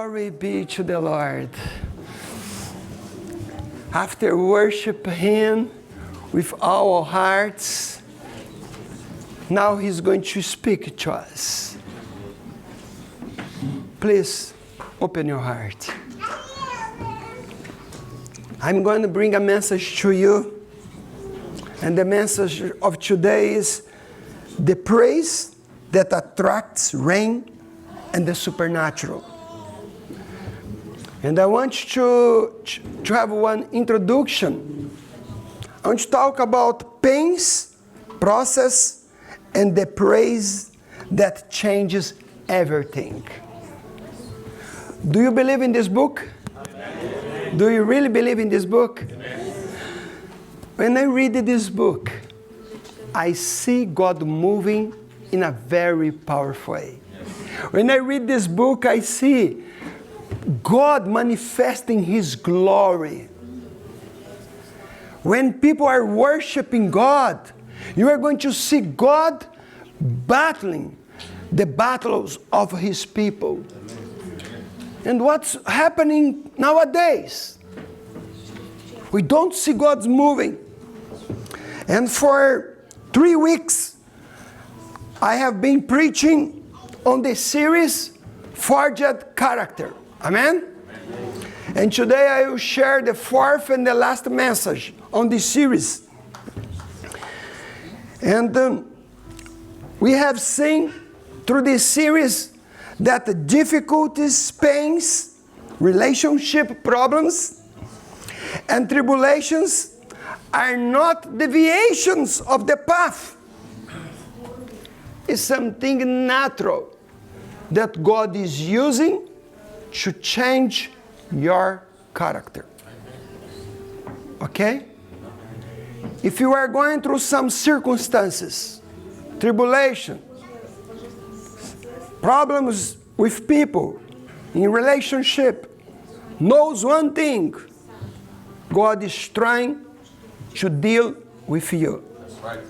Glory be to the Lord. After worship Him with all our hearts, now He's going to speak to us. Please open your heart. I'm going to bring a message to you. And the message of today is the praise that attracts rain and the supernatural. And I want to have one introduction. I want to talk about pains, process, and the praise that changes everything. Do you believe in this book? Amen. Do you really believe in this book? Amen. When I read this book, I see God moving in a very powerful way. When I read this book, I see God manifesting His glory. When people are worshiping God, you are going to see God battling the battles of His people. And what's happening nowadays? We don't see God moving. And for 3 weeks, I have been preaching on the series, Forged Character. Amen? And today I will share the fourth and the last message on this series. And we have seen through this series that the difficulties, pains, relationship problems, and tribulations are not deviations of the path. It's something natural that God is using to change your character. Okay? If you are going through some circumstances, tribulation, problems with people, in relationship, knows one thing: God is trying to deal with you. That's right.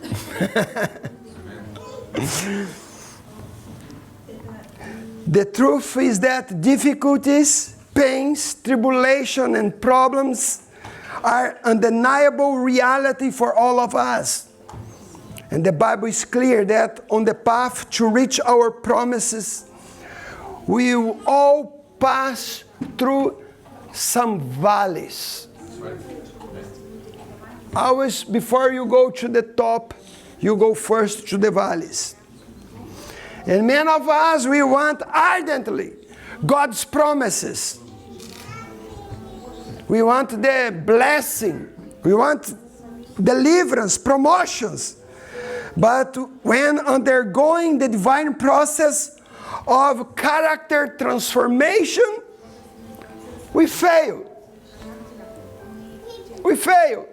The truth is that difficulties, pains, tribulation, and problems are undeniable reality for all of us. And the Bible is clear that on the path to reach our promises, we will all pass through some valleys. Always, before you go to the top, you go first to the valleys. And many of us, we want ardently God's promises. We want the blessing. We want deliverance, promotions. But when undergoing the divine process of character transformation, we fail. We fail.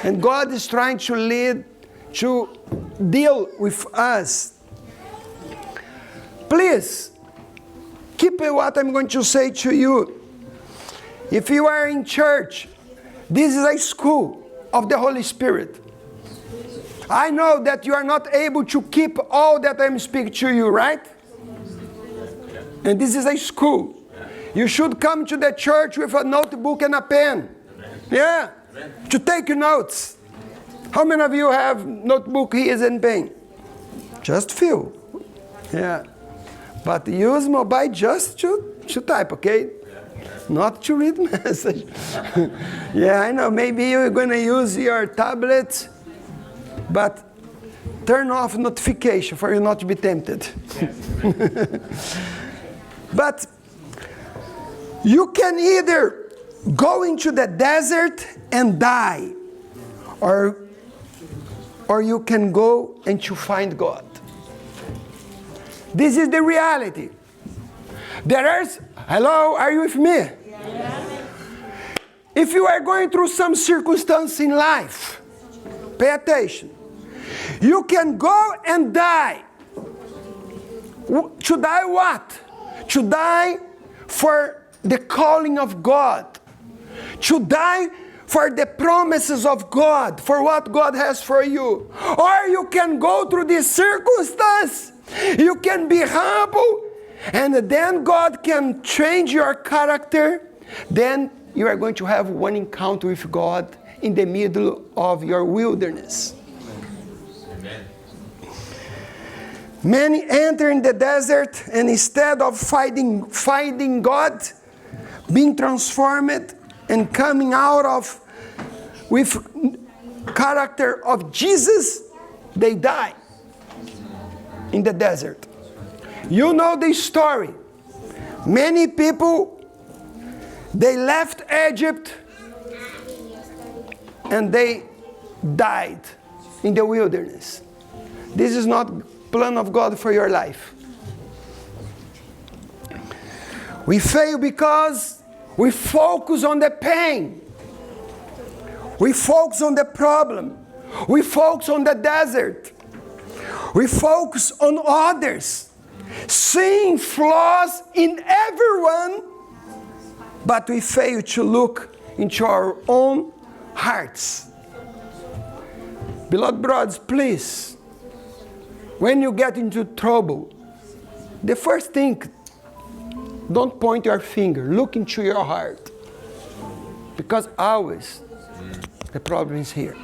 And God is trying to deal with us. Please, keep what I'm going to say to you. If you are in church, this is a school of the Holy Spirit. I know that you are not able to keep all that I'm speaking to you, right? And this is a school. You should come to the church with a notebook and a pen. Yeah, to take notes. How many of you have notebook here and pen? Just few. Yeah. But use mobile just to type, okay? Not to read message. Yeah, I know. Maybe you're going to use your tablet, but turn off notification for you not to be tempted. But you can either go into the desert and die, or you can go and to find God. This is the reality. Hello, are you with me? Yes. If you are going through some circumstance in life, pay attention. You can go and die. To die what? To die for the calling of God. To die for the promises of God, for what God has for you. Or you can go through this circumstance. You can be humble and then God can change your character, then you are going to have one encounter with God in the middle of your wilderness. Amen. Many enter in the desert, and instead of finding God, being transformed and coming out of with character of Jesus, they die in the desert. You know the story. Many people, they left Egypt and they died in the wilderness. This is not plan of God for your life. We fail because we focus on the pain. We focus on the problem. We focus on the desert. We focus on others, seeing flaws in everyone, but we fail to look into our own hearts. Beloved brothers, please, when you get into trouble, the first thing, don't point your finger, look into your heart. Because always the problem is here.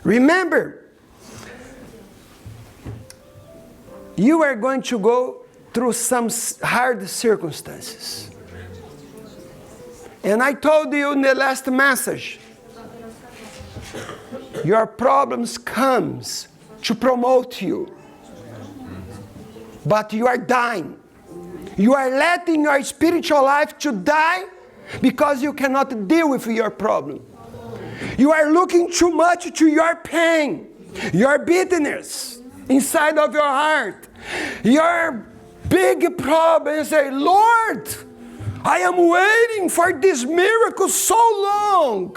Remember, you are going to go through some hard circumstances. And I told you in the last message, your problems comes to promote you. But you are dying. You are letting your spiritual life to die because you cannot deal with your problem. You are looking too much to your pain, your bitterness inside of your heart, your big problem, and say, Lord, I am waiting for this miracle so long.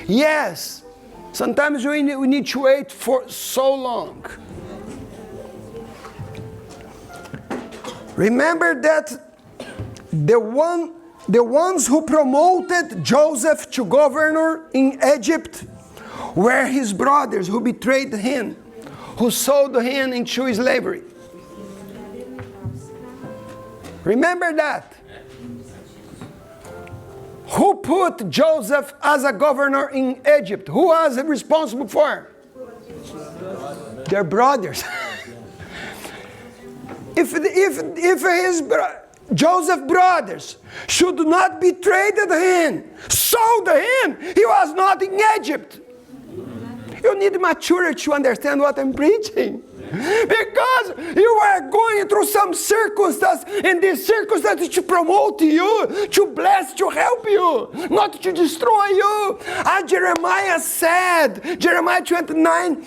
Yes, sometimes we need to wait for so long. Remember that the ones who promoted Joseph to governor in Egypt were his brothers who betrayed him, who sold him into slavery. Remember that. Who put Joseph as a governor in Egypt? Who was responsible for? Their brothers. If his Joseph's brothers should not betrayed him, sold him, he was not in Egypt. You need maturity to understand what I'm preaching. Because you are going through some circumstance, and this circumstance to promote you, to bless, to help you, not to destroy you. As Jeremiah said, Jeremiah 29,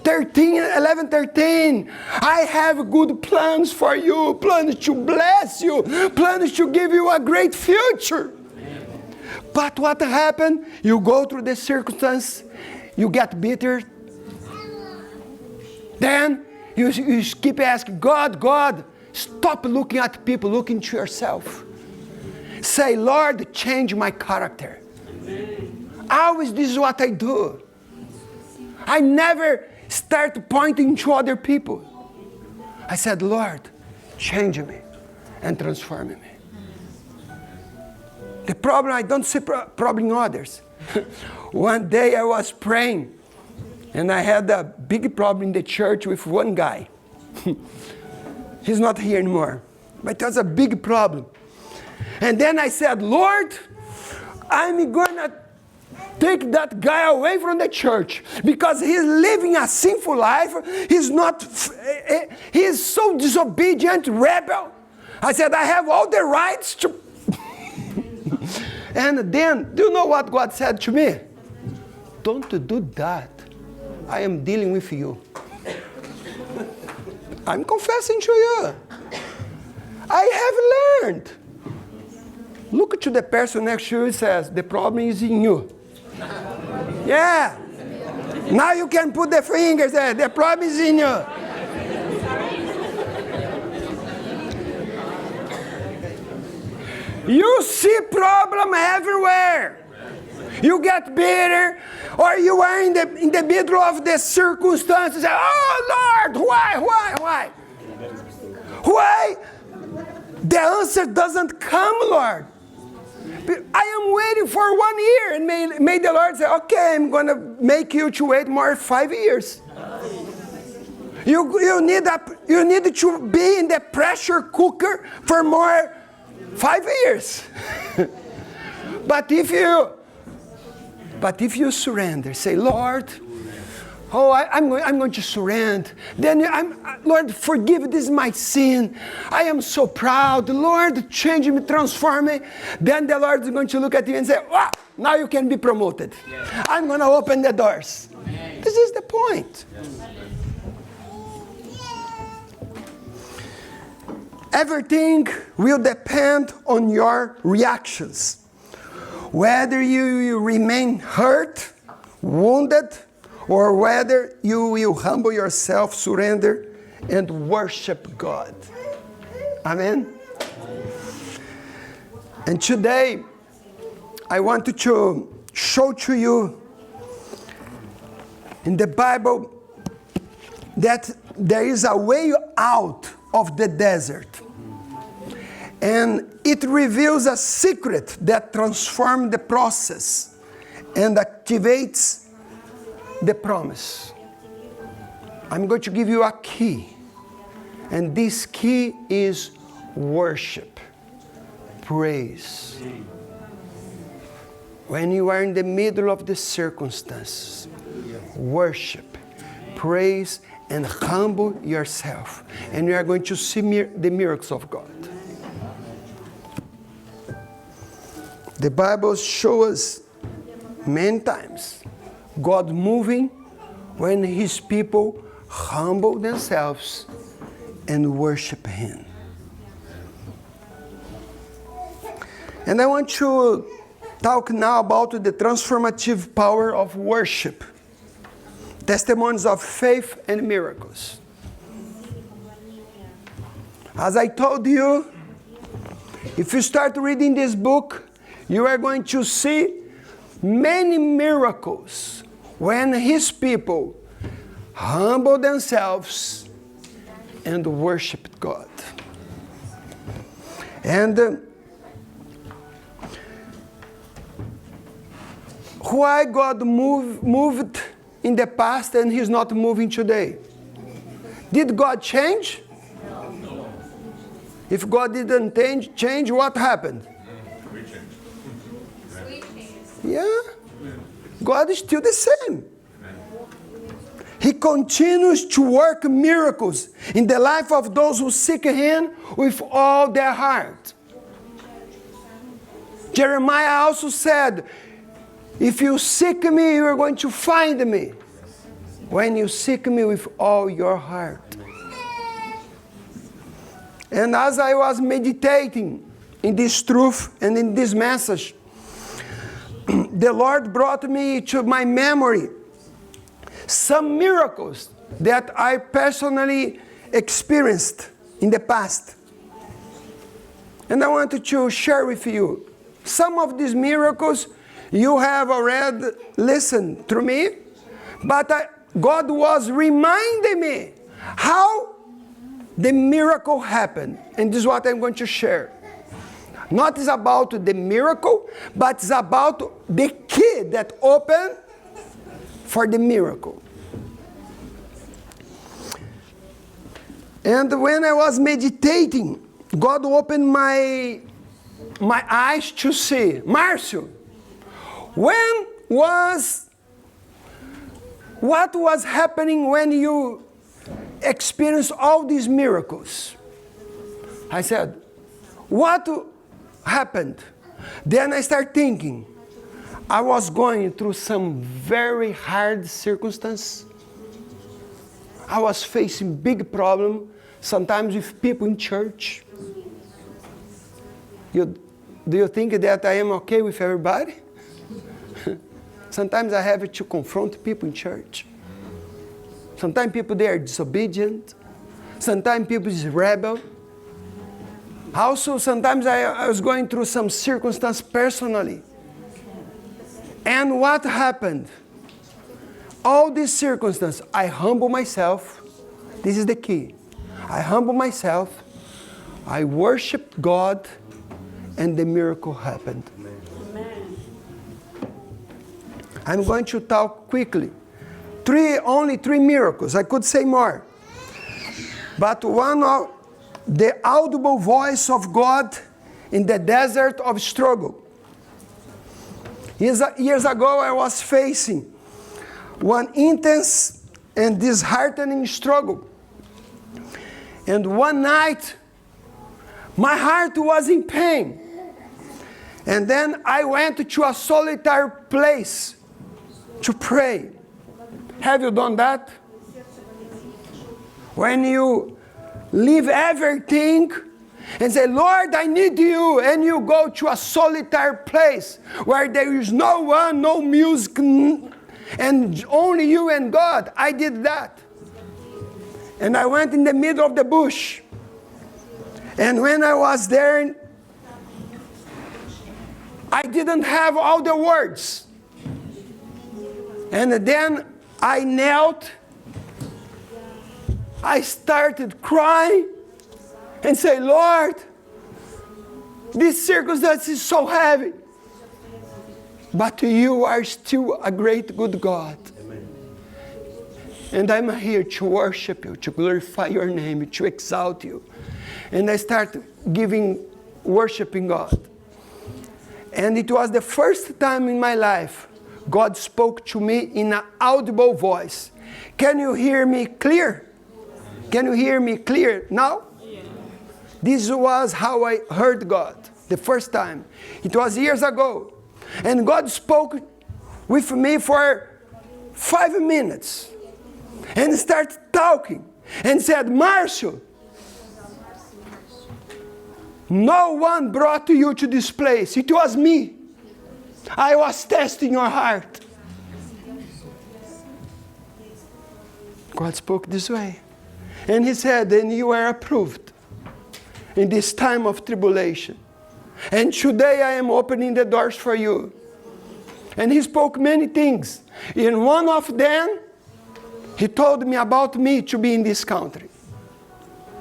11, 13, I have good plans for you, plans to bless you, plans to give you a great future. But what happened? You go through the circumstance, you get bitter. Then you keep asking, God, stop looking at people, look into yourself. Say, Lord, change my character. Always this is what I do. I never start pointing to other people. I said, Lord, change me and transform me. The problem, I don't see problem in others. One day I was praying, and I had a big problem in the church with one guy. He's not here anymore. But it was a big problem. And then I said, Lord, I'm going to take that guy away from the church because he's living a sinful life. He's so disobedient, rebel. I said, I have all the rights to... And then, do you know what God said to me? Don't do that. I am dealing with you. I'm confessing to you. I have learned. Look to the person next to you and says, the problem is in you. Yeah. Now you can put the fingers there. The problem is in you. You see problem everywhere. You get bitter, or you are in the middle of the circumstances. Oh Lord, why? Why the answer doesn't come, Lord? I am waiting for 1 year, and may the Lord say, okay, I'm going to make you to wait more 5 years. You need to be in the pressure cooker for more 5 years. But if you surrender, say, Lord, I'm going to surrender. Then Lord, forgive, this is my sin. I am so proud. Lord, change me, transform me. Then the Lord is going to look at you and say, wow, now you can be promoted. Yes. I'm going to open the doors. Yes. This is the point. Yes. Everything will depend on your reactions. Whether you remain hurt, wounded, or whether you will humble yourself, surrender, and worship God. Amen? And today, I want to show to you in the Bible that there is a way out of the desert. And it reveals a secret that transforms the process and activates the promise. I'm going to give you a key. And this key is worship, praise. When you are in the middle of the circumstances, worship, praise, and humble yourself. And you are going to see the miracles of God. The Bible shows us many times God moving when His people humble themselves and worship Him. And I want to talk now about the transformative power of worship. Testimonies of faith and miracles. As I told you, if you start reading this book, you are going to see many miracles when His people humble themselves and worship God. And why God moved in the past and He's not moving today? Did God change? No. If God didn't change, what happened? Yeah. God is still the same. He continues to work miracles in the life of those who seek Him with all their heart. Jeremiah also said, if you seek me, you are going to find me. When you seek me with all your heart. And as I was meditating in this truth and in this message, the Lord brought me to my memory some miracles that I personally experienced in the past. And I wanted to share with you. Some of these miracles you have already listened to me, but God was reminding me how the miracle happened. And this is what I'm going to share. Not is about the miracle, but it's about the key that opened for the miracle. And when I was meditating, God opened my eyes to see, Marcio, what was happening when you experienced all these miracles? I said, what happened? Then I started thinking, I was going through some very hard circumstances. I was facing big problems, sometimes with people in church. Do you think that I am okay with everybody? Sometimes I have to confront people in church. Sometimes people, they are disobedient. Sometimes people is rebel. Also, sometimes I was going through some circumstance personally. And what happened? All these circumstances, I humble myself. This is the key. I humble myself I worshiped God, and the miracle happened. Amen. I'm going to talk quickly. Only three miracles. I could say more. But one of the audible voice of God in the desert of struggle. Years ago, I was facing one intense and disheartening struggle. And one night, my heart was in pain. And then I went to a solitary place to pray. Have you done that? When you leave everything and say, Lord, I need you, and you go to a solitary place where there is no one, no music, and only you and God. I did that. And I went in the middle of the bush. And when I was there, I didn't have all the words. And then I knelt. I started crying and say, Lord, this circumstance is so heavy. But you are still a great, good God. Amen. And I'm here to worship you, to glorify your name, to exalt you. And I started worshiping God. And it was the first time in my life God spoke to me in an audible voice. Can you hear me clear? Can you hear me clear now? Yeah. This was how I heard God the first time. It was years ago. And God spoke with me for 5 minutes. And started talking. And said, Marcio, no one brought you to this place. It was me. I was testing your heart. God spoke this way. And he said, and you are approved in this time of tribulation. And today I am opening the doors for you. And he spoke many things. In one of them, he told me about me to be in this country.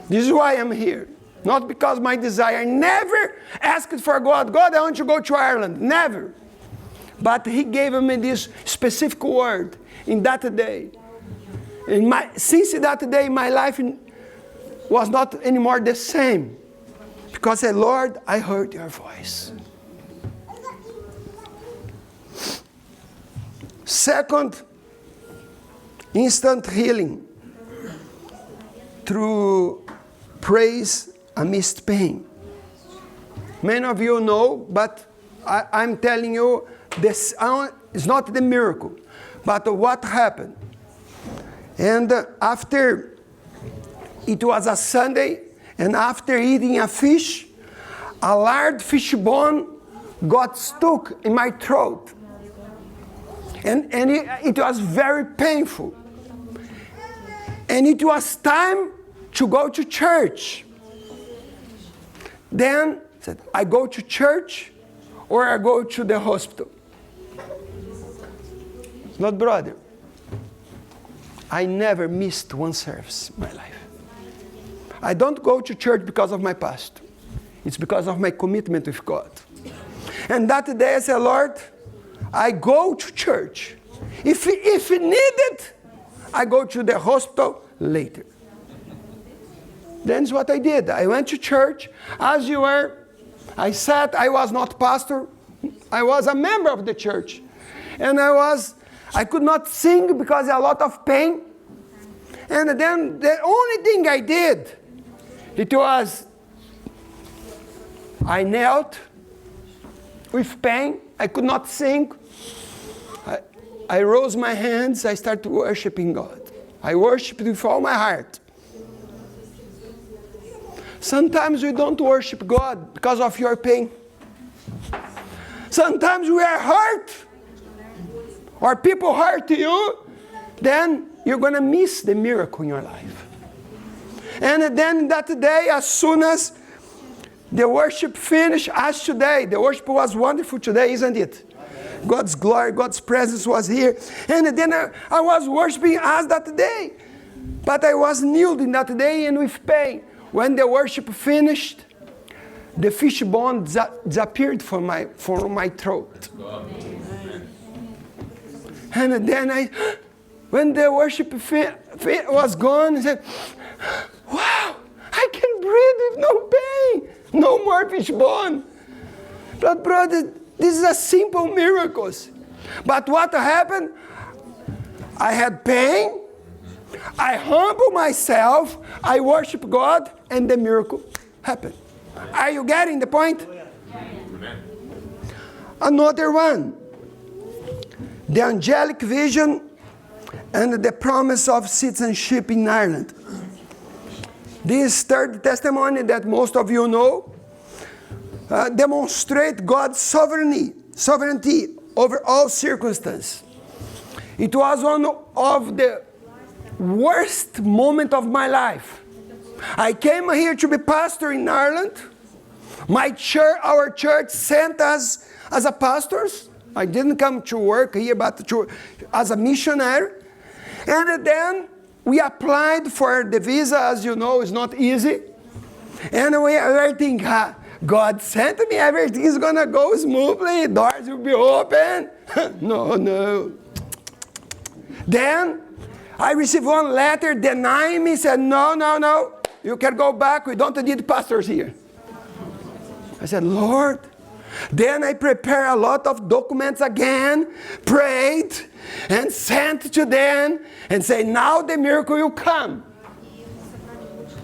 This is why I'm here. Not because my desire. I never asked for God, God, I want to go to Ireland. Never. But he gave me this specific word in that day. Since that day, my life was not anymore the same. Because I said, Lord, I heard your voice. Second, instant healing through praise amidst pain. Many of you know, but I'm telling you, this is not the miracle, but what happened. And after, it was a Sunday, and after eating a fish, a large fish bone got stuck in my throat. And it was very painful. And it was time to go to church. Then, I said, I go to church or I go to the hospital. Not brother. I never missed one service in my life. I don't go to church because of my past. It's because of my commitment with God. And that day I said, Lord, I go to church. If needed, I go to the hospital later. That's what I did. I went to church. As you were, I sat. I was not pastor. I was a member of the church. And I could not sing because a lot of pain. And then the only thing I did, it was, I knelt with pain. I could not sing. I rose my hands. I started worshiping God. I worshiped with all my heart. Sometimes we don't worship God because of your pain. Sometimes we are hurt, or people hurt you, then you're going to miss the miracle in your life. And then that day, as soon as the worship finished, as today, the worship was wonderful today, isn't it? God's glory, God's presence was here. And then I was worshiping as that day. But I was kneeling that day and with pain. when the worship finished, the fish bone disappeared from my throat. And then when the worship was gone, I said, wow, I can breathe with no pain. No more fish bone. But brother, this is a simple miracle. But what happened? I had pain. I humbled myself. I worship God, and the miracle happened. Are you getting the point? Another one. The angelic vision and the promise of citizenship in Ireland. This third testimony that most of you know demonstrate God's sovereignty over all circumstances. It was one of the worst moments of my life. I came here to be pastor in Ireland. Our church sent us as a pastors. I didn't come to work here, but as a missionary. And then we applied for the visa. As you know, it's not easy. And we think, God sent me, everything is going to go smoothly, doors will be open. No. Then I received one letter denying me, said, no, you can go back, we don't need pastors here. I said, Lord. Then I prepared a lot of documents again, prayed, and sent to them, and say, now the miracle will come.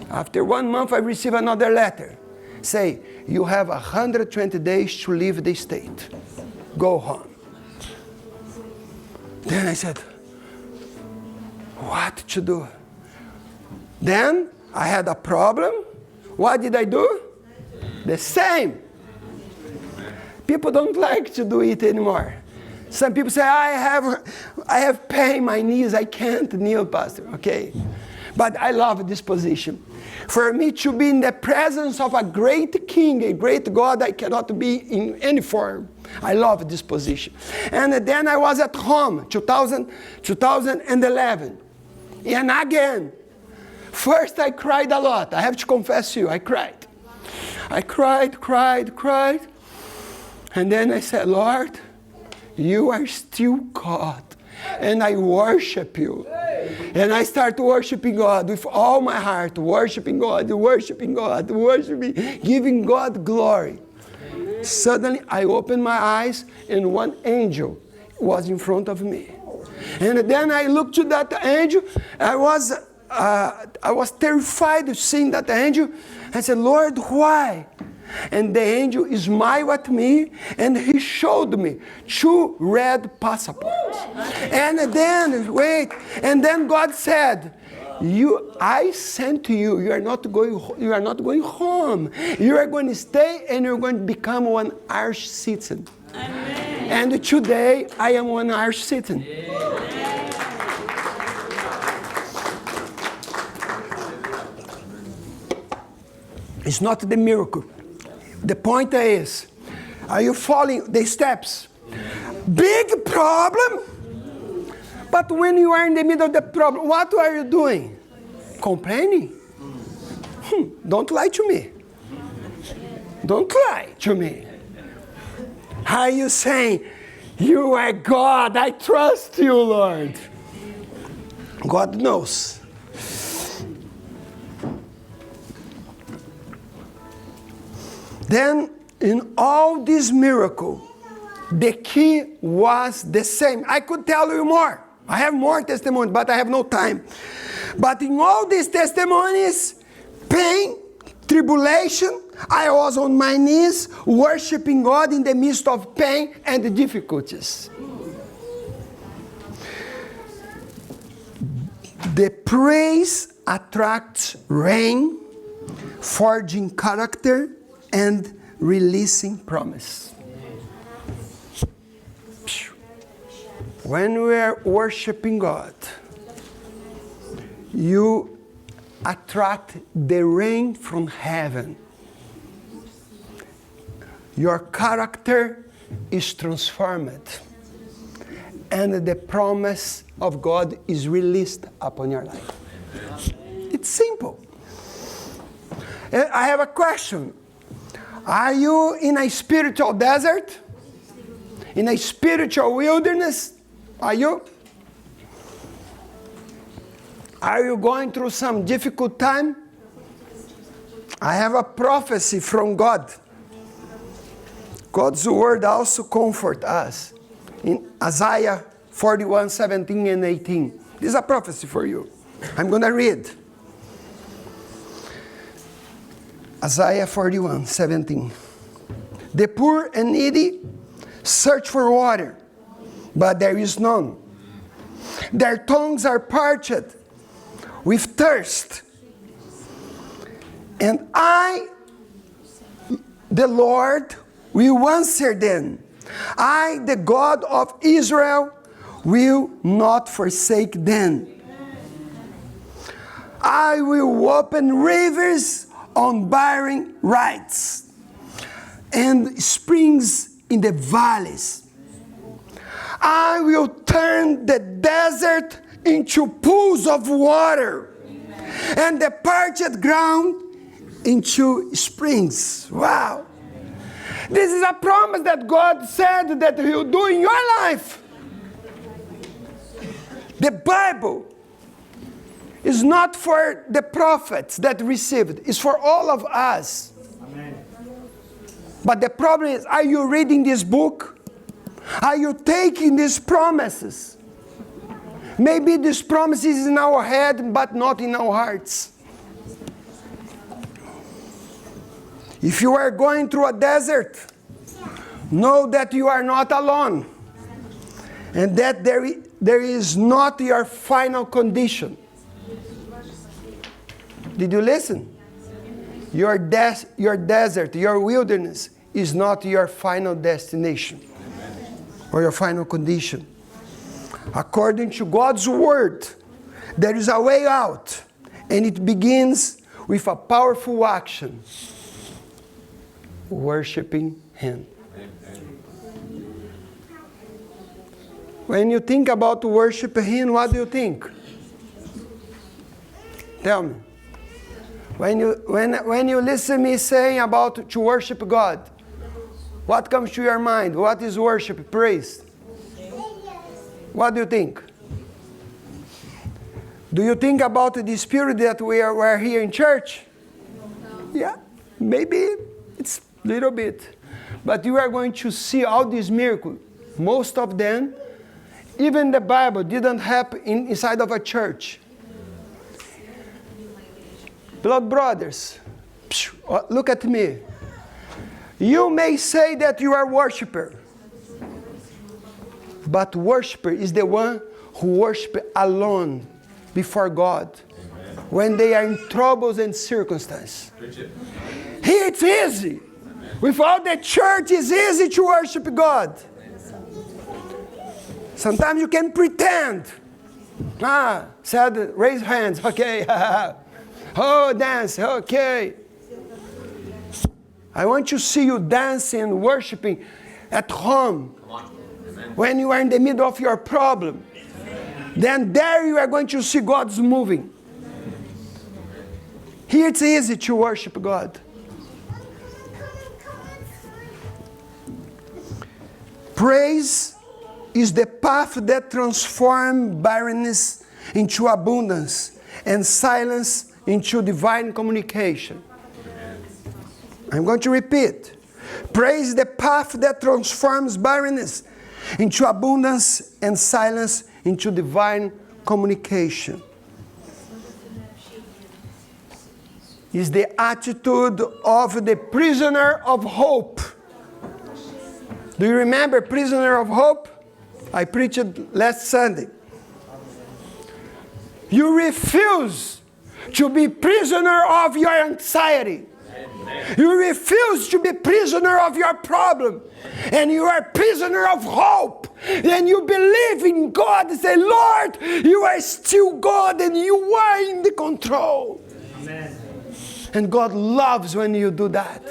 After 1 month, I received another letter. Say, you have 120 days to leave the state. Go home. Then I said, what to do? Then I had a problem. What did I do? The same. People don't like to do it anymore. Some people say, I have pain in my knees, I can't kneel, pastor. Okay. But I love this position. For me to be in the presence of a great king, a great God, I cannot be in any form. I love this position. And then I was at home, 2011. And again, first I cried a lot. I have to confess to you, I cried. I cried. And then I said, Lord, you are still God. And I worship you. And I start worshiping God with all my heart, worshiping God, giving God glory. Suddenly I opened my eyes and one angel was in front of me. And then I looked to that angel. I was terrified of seeing that angel. I said, Lord, why? And the angel smiled at me and he showed me 2 red passports. And then God said, I sent to you. You are not going home. You are going to stay and you're going to become one Irish citizen. Amen. And today I am one Irish citizen. It's not the miracle. The point is, are you following the steps? Big problem. But when you are in the middle of the problem, what are you doing? Complaining? Don't lie to me. Don't lie to me. Are you saying, you are God, I trust you, Lord? God knows. Then, in all this miracle, the key was the same. I could tell you more. I have more testimonies, but I have no time. But in all these testimonies, pain, tribulation, I was on my knees worshiping God in the midst of pain and difficulties. The praise attracts rain, forging character, and releasing promise. When we are worshiping God, you attract the rain from heaven. Your character is transformed, and the promise of God is released upon your life. It's simple. I have a question. Are you in a spiritual desert? In a spiritual wilderness? Are you? Are you going through some difficult time? I have a prophecy from God. God's word also comforts us. In Isaiah 41, 17 and 18. This is a prophecy for you. I'm going to read. Isaiah 41, 17. The poor and needy search for water, but there is none. Their tongues are parched with thirst. And I, the Lord, will answer them. I, the God of Israel, will not forsake them. I will open rivers on barren heights and springs in the valleys. I will turn the desert into pools of water and the parched ground into springs. Wow. This is a promise that God said that He will do in your life. The Bible is not for the prophets that received. It's for all of us. Amen. But the problem is, are you reading this book? Are you taking these promises? Maybe these promises in our head, but not in our hearts. If you are going through a desert, know that you are not alone. And that there is not your final condition. Did you listen? Your desert, your wilderness is not your final destination or your final condition. According to God's word, there is a way out, and it begins with a powerful action: worshiping Him. When you think about worshiping Him, what do you think? Tell me. When you listen to me saying about to worship God, what comes to your mind? What is worship? Praise. What do you think? Do you think about the spirit that we are here in church? Yeah, maybe it's a little bit. But you are going to see all these miracles. Most of them, even the Bible, didn't happen inside of a church. Blood brothers, look at me. You may say that you are a worshiper, but worshiper is the one who worships alone before God. Amen. When they are in troubles and circumstances. Here it's easy. Amen. Without the church, it's easy to worship God. Sometimes you can pretend. Said, raise hands, okay. Oh, dance, okay. I want to see you dancing, worshiping at home. When you are in the middle of your problem. Then there you are going to see God's moving. Here it's easy to worship God. Praise is the path that transforms barrenness into abundance and silence into divine communication. I'm going to repeat. Praise is the path that transforms barrenness into abundance and silence into divine communication. Is the attitude of the prisoner of hope. Do you remember prisoner of hope? I preached last Sunday. You refuse to be prisoner of your anxiety. Amen. You refuse to be prisoner of your problem. And you are prisoner of hope. And you believe in God and say, Lord, you are still God and you are in the control. Amen. And God loves when you do that.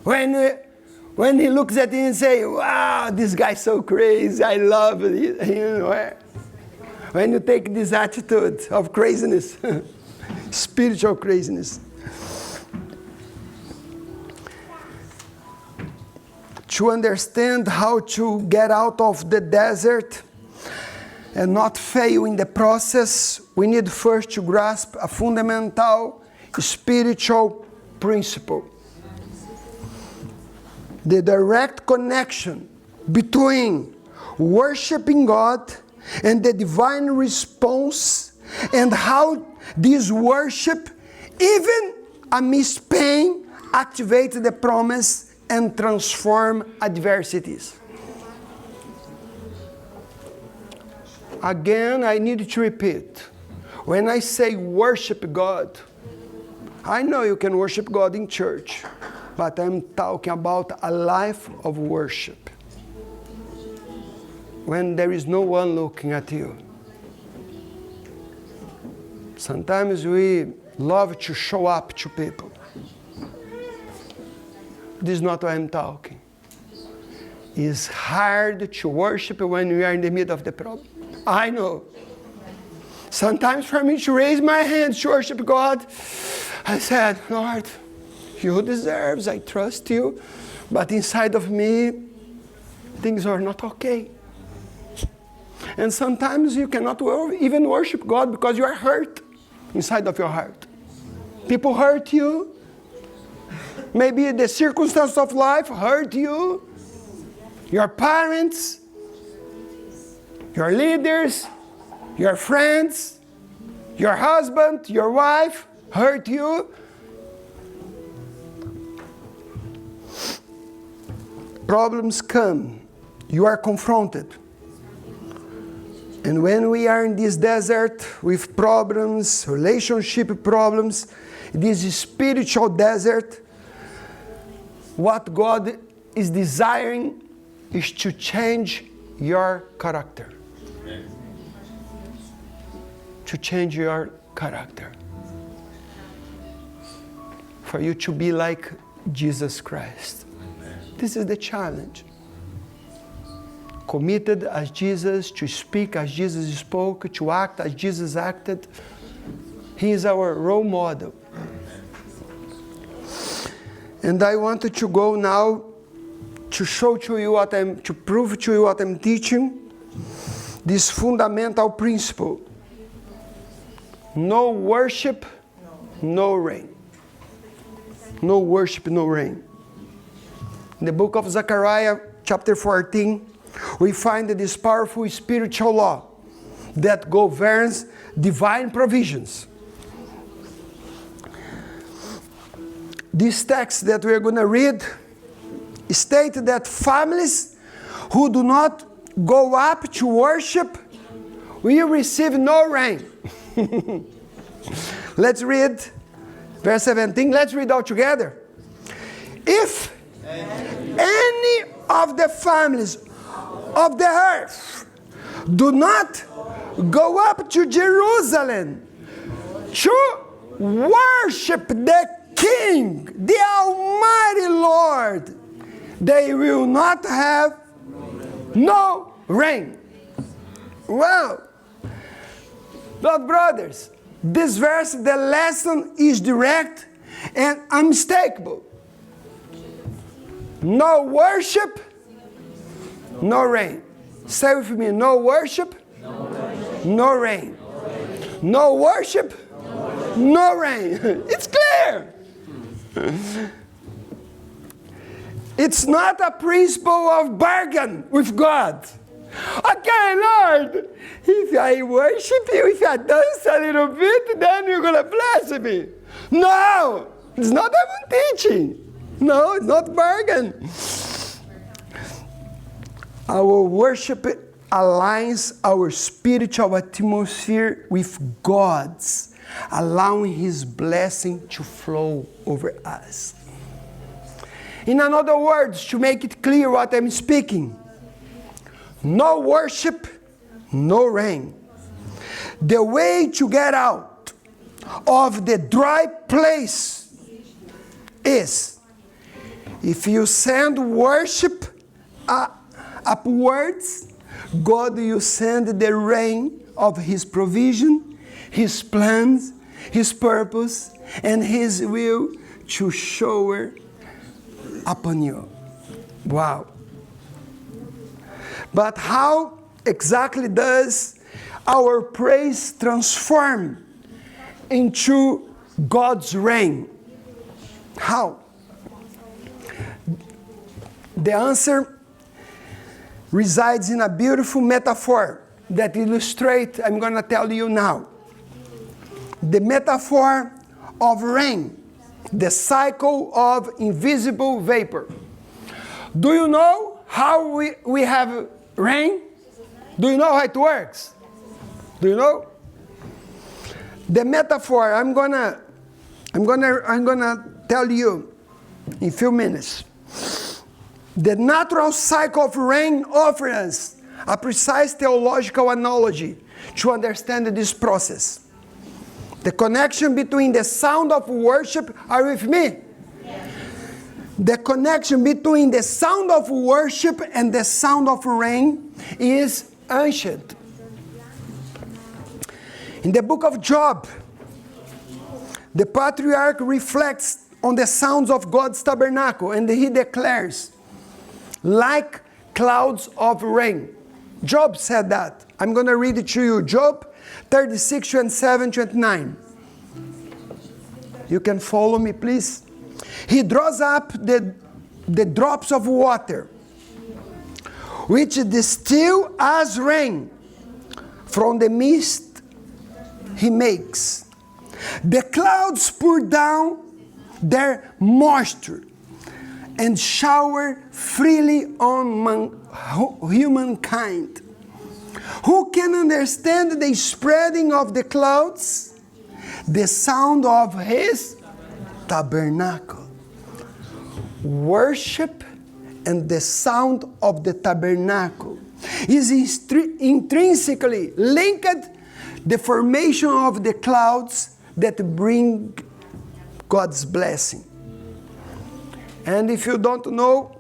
When He looks at you and say, wow, this guy's so crazy, I love it. When you take this attitude of craziness, spiritual craziness. to understand how to get out of the desert and not fail in the process, we need first to grasp a fundamental spiritual principle. The direct connection between worshiping God and the divine response, and how this worship, even amidst pain, activates the promise and transform adversities. Again, I need to repeat. When I say worship God, I know you can worship God in church, but I'm talking about a life of worship. When there is no one looking at you. Sometimes we love to show up to people. This is not what I'm talking. It's hard to worship when we are in the middle of the problem. I know. Sometimes for me to raise my hands to worship God, I said, Lord, you deserve, I trust you. But inside of me, things are not okay. And sometimes you cannot even worship God because you are hurt inside of your heart. People hurt you. Maybe the circumstances of life hurt you. Your parents, your leaders, your friends, your husband, your wife hurt you. Problems come. You are confronted. And when we are in this desert with problems, relationship problems, this spiritual desert, what God is desiring is to change your character. To change your character. For you to be like Jesus Christ. This is the challenge. Committed as Jesus, to speak as Jesus spoke, to act as Jesus acted. He is our role model. And I wanted to go now to show to you to prove to you what I'm teaching. This fundamental principle. No worship, no rain. No worship, no rain. In the book of Zechariah, chapter 14, we find this powerful spiritual law that governs divine provisions. This text that we are going to read states that families who do not go up to worship will receive no rain. Let's read verse 17. Let's read all together. If any of the families of the earth do not go up to Jerusalem to worship the King, the Almighty Lord, they will not have no rain. Well, but brothers, this verse, the lesson is direct and unmistakable. No worship, no rain. Say with me, no worship, no rain. No worship, no rain. It's clear. It's not a principle of bargain with God. Okay, Lord, if I worship you, if I dance a little bit, then you're going to bless me. No, it's not what I'm teaching. No, it's not bargain. Our worship aligns our spiritual atmosphere with God's, allowing His blessing to flow over us. In other words, to make it clear what I'm speaking, no worship, no rain. The way to get out of the dry place is if you send worship upwards, God will send the rain of His provision, His plans, His purpose, and His will to shower upon you. Wow. But how exactly does our praise transform into God's reign? How? The answer resides in a beautiful metaphor that illustrates, I'm going to tell you now. The metaphor of rain, the cycle of invisible vapor. Do you know how we have rain? Do you know how it works? Do you know? The metaphor, I'm gonna tell you in a few minutes. The natural cycle of rain offers us a precise theological analogy to understand this process. The connection between the sound of worship, are you with me? Yes. The connection between the sound of worship and the sound of rain is ancient. In the book of Job, the patriarch reflects on the sounds of God's tabernacle, and he declares, like clouds of rain. Job said that. I'm going to read it to you. Job 36, 27, 29. You can follow me, please. He draws up the drops of water, which distill as rain from the mist he makes. The clouds pour down their moisture and shower freely on humankind. Who can understand the spreading of the clouds? The sound of his tabernacle. Worship and the sound of the tabernacle is intrinsically linked the formation of the clouds that bring God's blessing. And if you don't know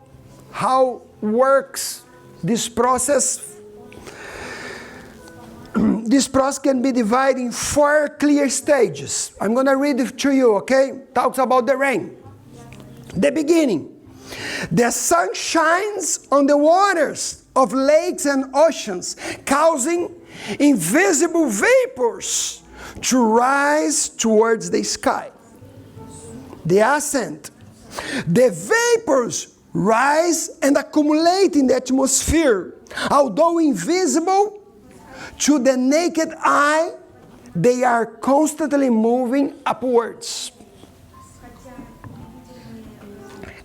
how works this process, this process can be divided in 4 clear stages. I'm going to read it to you, okay? Talks about the rain. The beginning. The sun shines on the waters of lakes and oceans, causing invisible vapors to rise towards the sky. The ascent. The vapors rise and accumulate in the atmosphere. Although invisible to the naked eye, they are constantly moving upwards.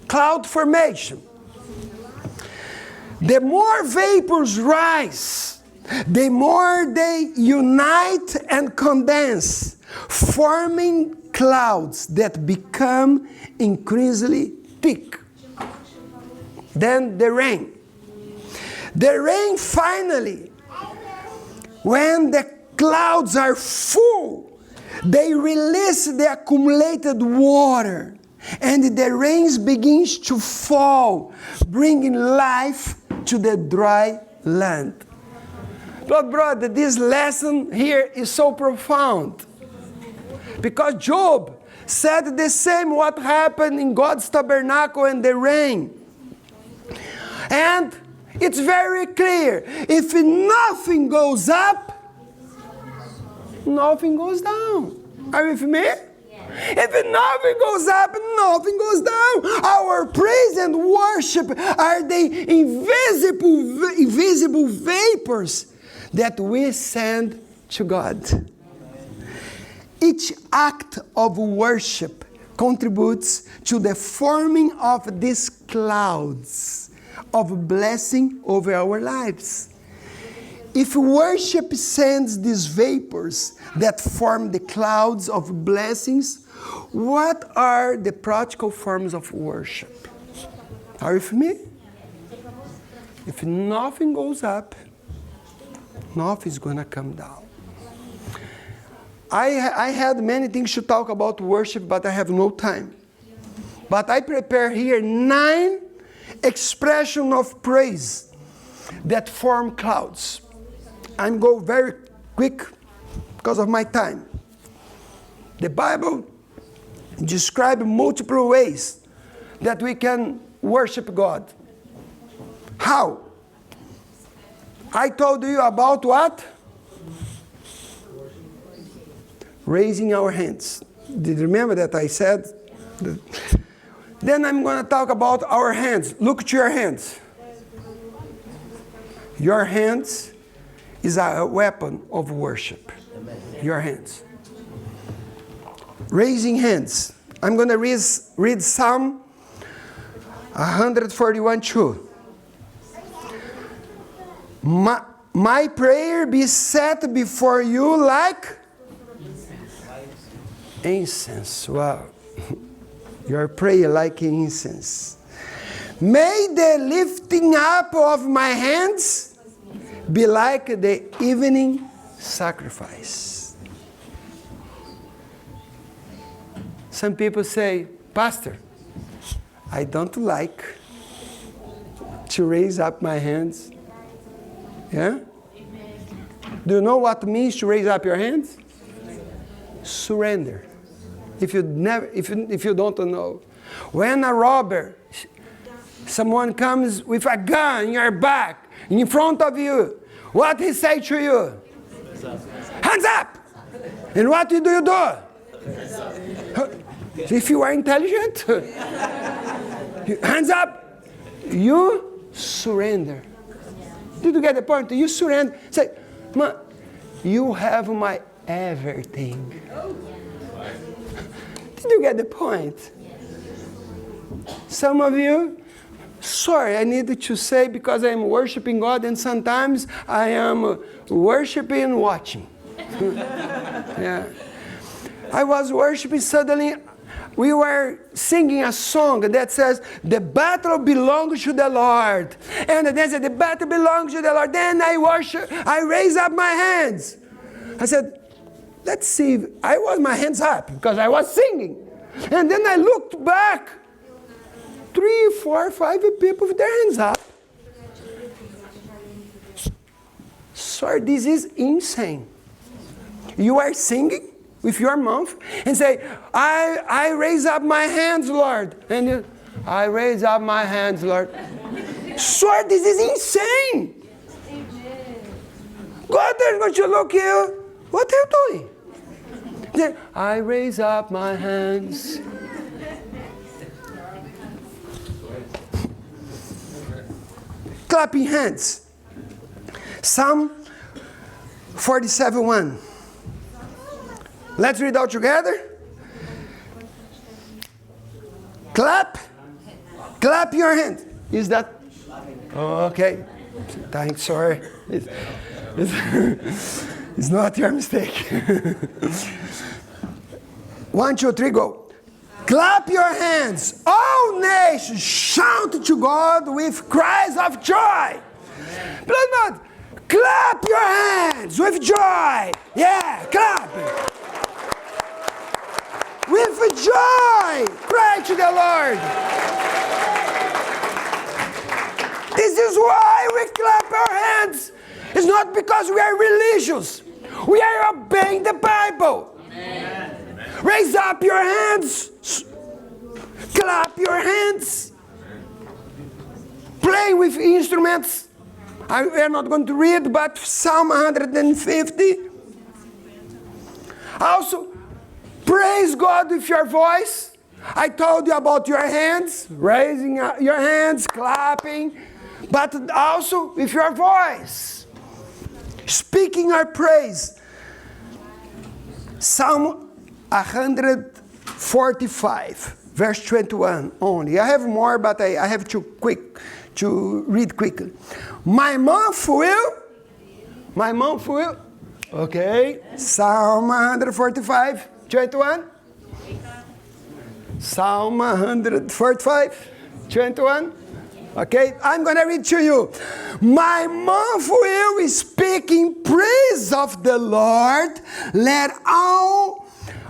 Cloud formation. The more vapors rise, the more they unite and condense, forming clouds that become increasingly thick. Then the rain. The rain finally, when the clouds are full, they release the accumulated water, and the rains begins to fall, bringing life to the dry land. But brother, this lesson here is so profound, because Job said the same what happened in God's tabernacle and the rain. And it's very clear. If nothing goes up, nothing goes down. Are you with me? If nothing goes up, nothing goes down. Our praise and worship are the invisible vapors that we send to God. Each act of worship contributes to the forming of these clouds of blessing over our lives. If worship sends these vapors that form the clouds of blessings, what are the practical forms of worship? Are you with me? If nothing goes up, nothing is going to come down. I had many things to talk about worship, but I have no time. But I prepare here 9 expressions of praise that form clouds. I'm going very quick because of my time. The Bible describes multiple ways that we can worship God. How? I told you about what? Raising our hands. Did you remember that I said? Then I'm going to talk about our hands. Look at your hands. Your hands is a weapon of worship. Your hands. Raising hands. I'm going to read Psalm 141:2. My prayer be set before you like incense. Wow. Your prayer like incense. May the lifting up of my hands be like the evening sacrifice. Some people say, Pastor, I don't like to raise up my hands. Yeah? Do you know what it means to raise up your hands? Surrender. If you don't know, when a robber, someone comes with a gun in your back, in front of you, what he say to you? Hands up! And what do you do? If you are intelligent, hands up, you surrender. Did you get the point? You surrender. Say, man, you have my everything. Did you get the point? Some of you, sorry, I needed to say because I am worshiping God and sometimes I am worshiping and watching. Yeah. I was worshiping, suddenly we were singing a song that says, the battle belongs to the Lord. And then said, the battle belongs to the Lord. Then I raised up my hands. I said, let's see. My hands up because I was singing. And then I looked back. 3, 4, 5 people with their hands up. Sorry, this is insane. You are singing with your mouth and say, I raise up my hands, Lord. And I raise up my hands, Lord. Sorry, this is insane. God is going to look at you. What are you doing? Then I raise up my hands. Clapping hands. Psalm 47:1. Let's read out together. Clap. Clap your hands. Is that? Oh, okay. Thanks, sorry. It's not your mistake. 1, 2, 3, go. Clap your hands, all nations, shout to God with cries of joy. Blood, clap your hands with joy. Yeah, clap. With joy, cry to the Lord. This is why we clap our hands. It's not because we are religious. We are obeying the Bible. Amen. Raise up your hands. Clap your hands. Play with instruments. We are not going to read, but Psalm 150. Also, praise God with your voice. I told you about your hands, raising your hands, clapping, but also with your voice. Speaking our praise. Psalm 145, verse 21 only. I have more, but I have to read quickly. My mouth will. Okay. Psalm 145, 21. Psalm 145, 21. Okay, I'm going to read to you. My mouth will speak in praise of the Lord. Let all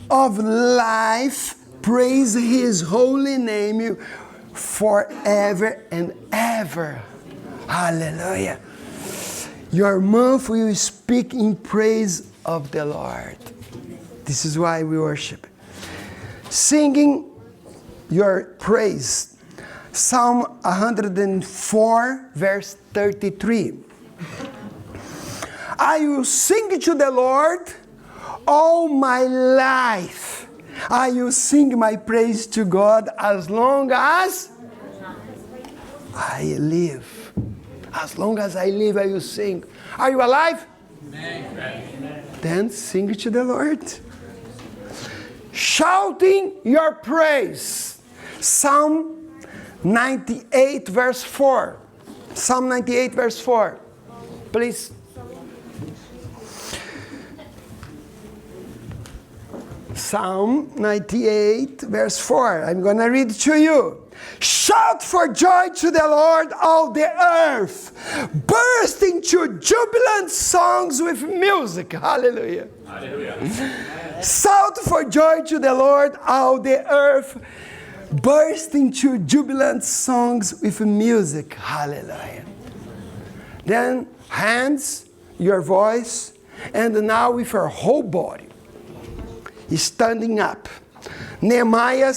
of life praise His holy name forever and ever. Hallelujah. Your mouth will speak in praise of the Lord. This is why we worship. Singing your praise. Psalm 104, verse 33. I will sing to the Lord all my life. I will sing my praise to God as long as I live. As long as I live, I will sing. Are you alive? Amen. Then sing to the Lord. Shouting your praise. Psalm 98, verse 4. Psalm 98, verse 4. Please. Psalm 98, verse 4. I'm going to read to you. Shout for joy to the Lord, all the earth. Burst into jubilant songs with music. Hallelujah. Hallelujah. Shout for joy to the Lord, all the earth. Burst into jubilant songs with music. Hallelujah. Then hands, your voice, and now with your whole body. Standing up. Nehemiah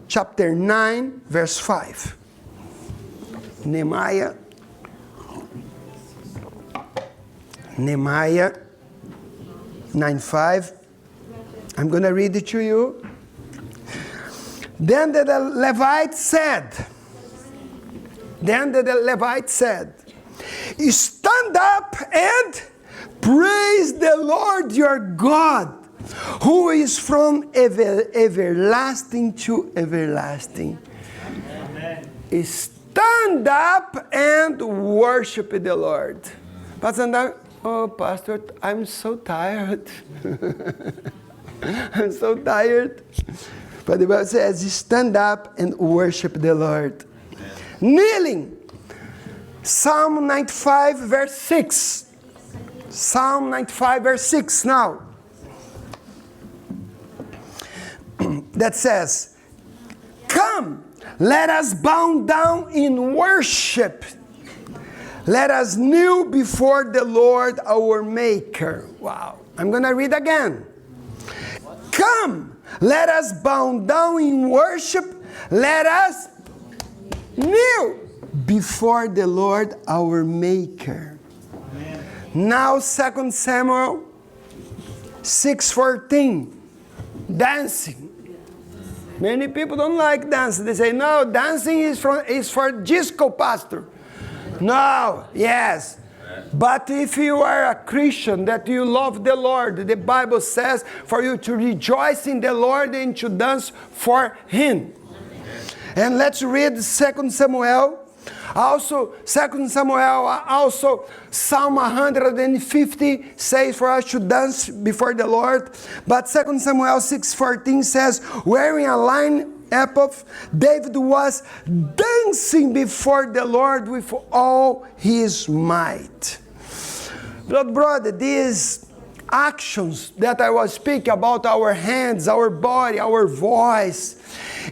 chapter 9, verse 5. Nehemiah 9:5. I'm going to read it to you. Then the Levite said, stand up and praise the Lord your God, who is from everlasting to everlasting. Amen. Stand up and worship the Lord. Pastor, Pastor, I'm so tired. I'm so tired. But the Bible says, stand up and worship the Lord. Amen. Kneeling. Psalm 95, verse 6. Psalm 95, verse 6 now. That says, come, let us bow down in worship. Let us kneel before the Lord our Maker. Wow. I'm going to read again. Come, let us bow down in worship. Let us kneel before the Lord our Maker. Amen. Now 2 Samuel 6:14. Dancing. Many people don't like dancing. They say, no, dancing is for disco, pastor. No, yes. But if you are a Christian, that you love the Lord, the Bible says for you to rejoice in the Lord and to dance for Him. And let's read 2 Samuel. Also, 2 Samuel, also Psalm 150 says for us to dance before the Lord. But 2 Samuel 6:14 says, wearing a lineup of David was dancing before the Lord with all his might. Brother, these actions that I was speaking about, our hands, our body, our voice,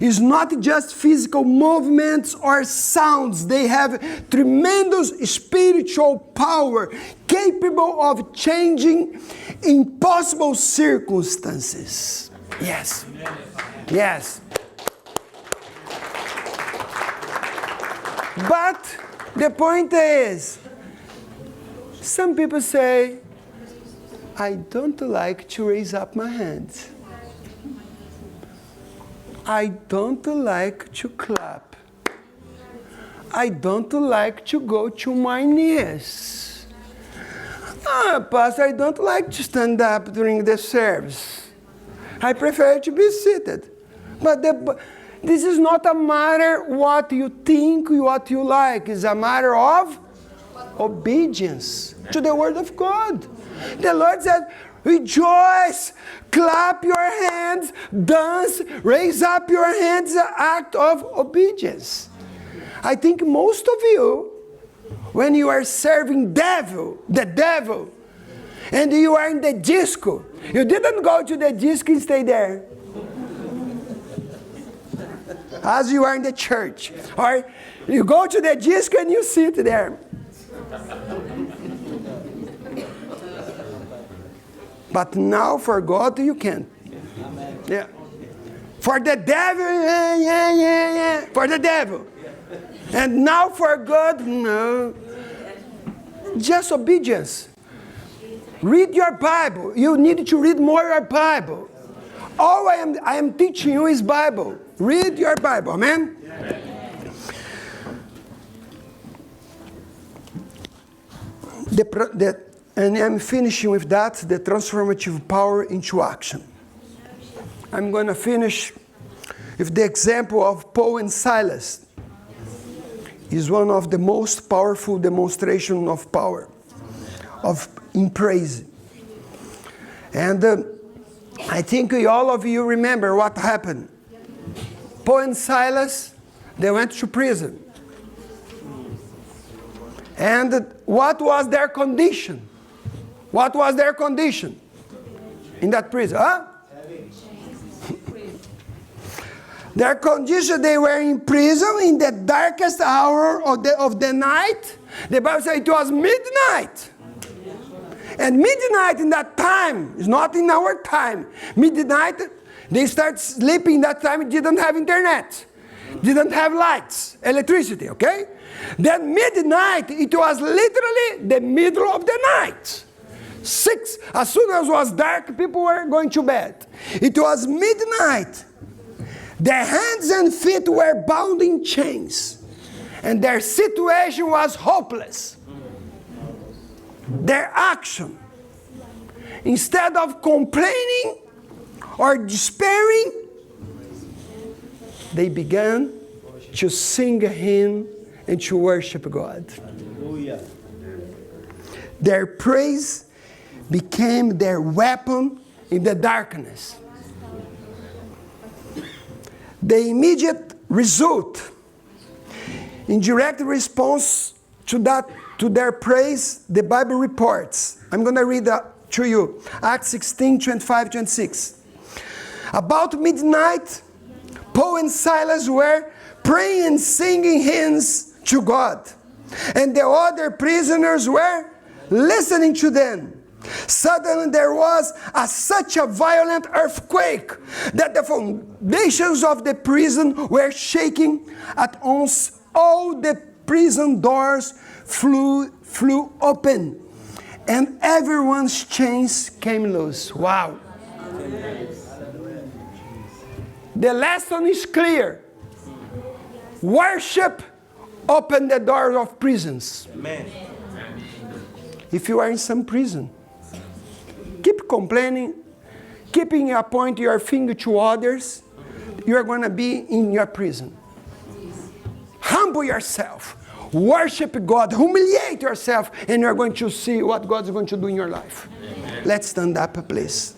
is not just physical movements or sounds. They have tremendous spiritual power, capable of changing impossible circumstances. Yes. Yes. But the point is, some people say, I don't like to raise up my hands. I don't like to clap. I don't like to go to my knees. Pastor, I don't like to stand up during the service. I prefer to be seated. But this is not a matter what you think, what you like. It's a matter of obedience to the Word of God. The Lord said, rejoice, clap your hands, dance, raise up your hands, an act of obedience. I think most of you, when you are serving the devil, and you are in the disco, you didn't go to the disco and stay there. As you are in the church. Or you go to the disco and you sit there. But now for God you can. Yeah. For the devil, yeah. For the devil. And now for good, no. Just obedience. Read your Bible. You need to read more your Bible. All I am teaching you is Bible. Read your Bible. Amen? And I'm finishing with that, the transformative power into action. I'm going to finish with the example of Paul and Silas. Is one of the most powerful demonstrations of power in praise. And I think all of you remember what happened. Paul and Silas, they went to prison. And what was their condition? What was their condition in that prison? Huh? Their condition, they were in prison in the darkest hour of the night. The Bible says it was midnight. And midnight in that time is not in our time. Midnight, they start sleeping that time. It didn't have internet. Didn't have lights, electricity, okay? Then midnight, it was literally the middle of the night. 6, as soon as it was dark, people were going to bed. It was midnight. Their hands and feet were bound in chains. And their situation was hopeless. Their action, instead of complaining or despairing, they began to sing a hymn and to worship God. Hallelujah. Their praise became their weapon in the darkness. The immediate result, in direct response to their praise, the Bible reports. I'm going to read that to you. Acts 16, 25, 26. About midnight, Paul and Silas were praying and singing hymns to God. And the other prisoners were listening to them. Suddenly there was such a violent earthquake that the foundations of the prison were shaking. At once all the prison doors flew open and everyone's chains came loose. Wow. The lesson is clear. Worship opened the doors of prisons. Amen. If you are in some prison, keep complaining, keeping pointing your finger to others, you are going to be in your prison. Humble yourself. Worship God. Humiliate yourself. And you are going to see what God is going to do in your life. Amen. Let's stand up, please.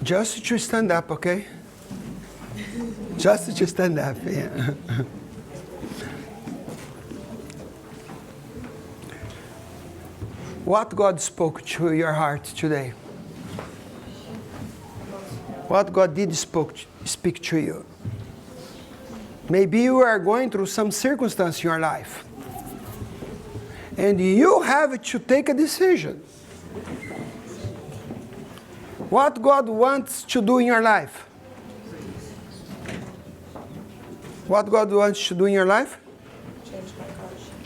Just to stand up, okay? Just to stand up, yeah. What God spoke to your heart today? What God did speak to you? Maybe you are going through some circumstance in your life. And you have to take a decision. What God wants to do in your life? What God wants to do in your life?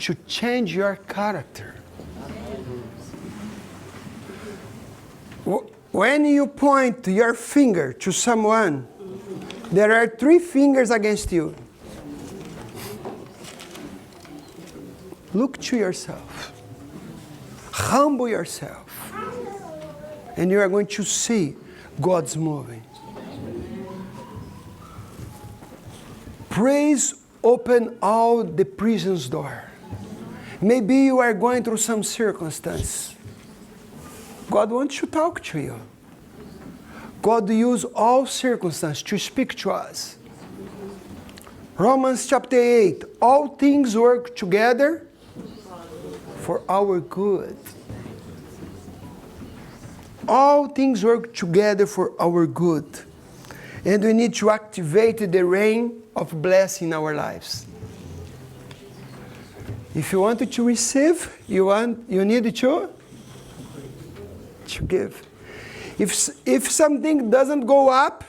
To change your character. When you point your finger to someone, there are 3 fingers against you. Look to yourself. Humble yourself. And you are going to see God's moving. Praise open all the prison's door. Maybe you are going through some circumstance. God wants to talk to you. God uses all circumstances to speak to us. Romans chapter 8, all things work together for our good. All things work together for our good. And we need to activate the rain of blessing in our lives. If you want to receive, you need to give. If something doesn't go up,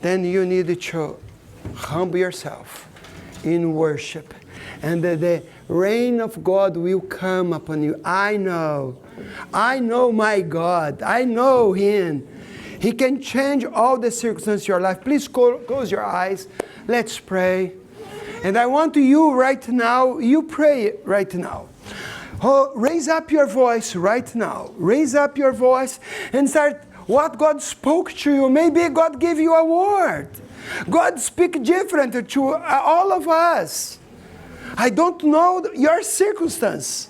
then you need to humble yourself in worship. And the rain of God will come upon you. I know my God. I know Him. He can change all the circumstances of your life. Please close your eyes. Let's pray. And I want you right now, you pray right now. Oh, raise up your voice right now. Raise up your voice and start what God spoke to you. Maybe God gave you a word. God speaks different to all of us. I don't know your circumstance.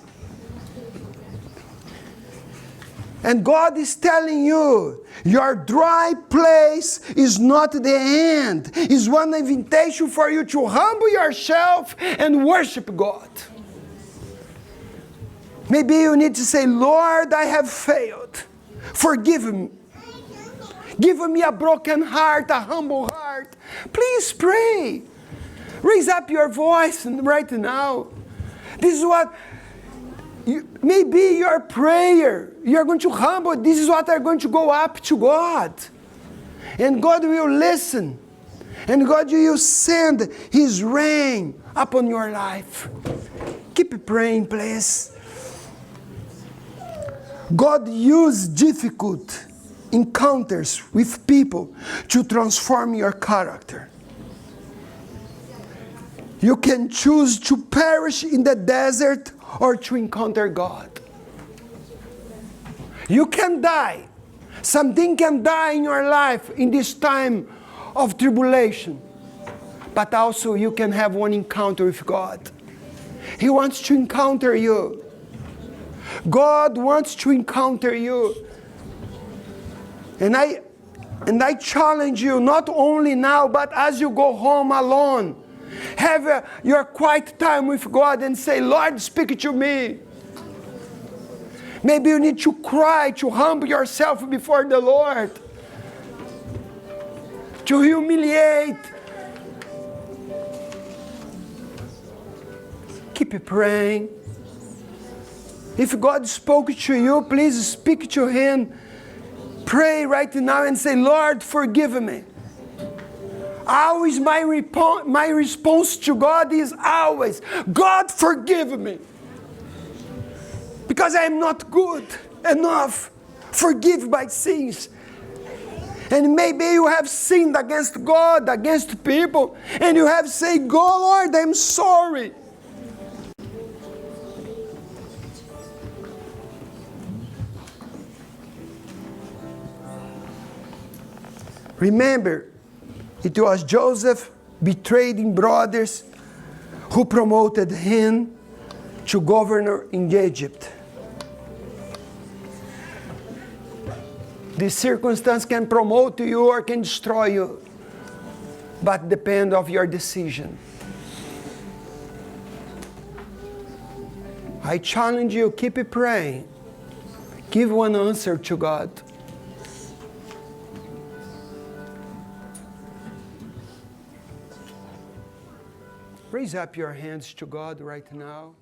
And God is telling you, your dry place is not the end. It's one invitation for you to humble yourself and worship God. Maybe you need to say, Lord, I have failed. Forgive me. Give me a broken heart, a humble heart. Please pray. Raise up your voice right now. This is what, maybe your prayer, you're going to humble. This is what are going to go up to God. And God will listen. And God will send His rain upon your life. Keep praying, please. God used difficult encounters with people to transform your character. You can choose to perish in the desert or to encounter God. You can die. Something can die in your life in this time of tribulation. But also you can have one encounter with God. He wants to encounter you. God wants to encounter you. And I challenge you, not only now, but as you go home alone, have your quiet time with God and say, Lord, speak to me. Maybe you need to cry, to humble yourself before the Lord, to humiliate. Keep praying. If God spoke to you, please speak to Him. Pray right now and say, Lord, forgive me. Always my response to God is always, God, forgive me. Because I am not good enough. Forgive my sins. And maybe you have sinned against God, against people, and you have said, go, Lord, I'm sorry. Remember, it was Joseph betraying brothers who promoted him to governor in Egypt. This circumstance can promote you or can destroy you, but depend of your decision. I challenge you, keep praying. Give one answer to God. Raise up your hands to God right now.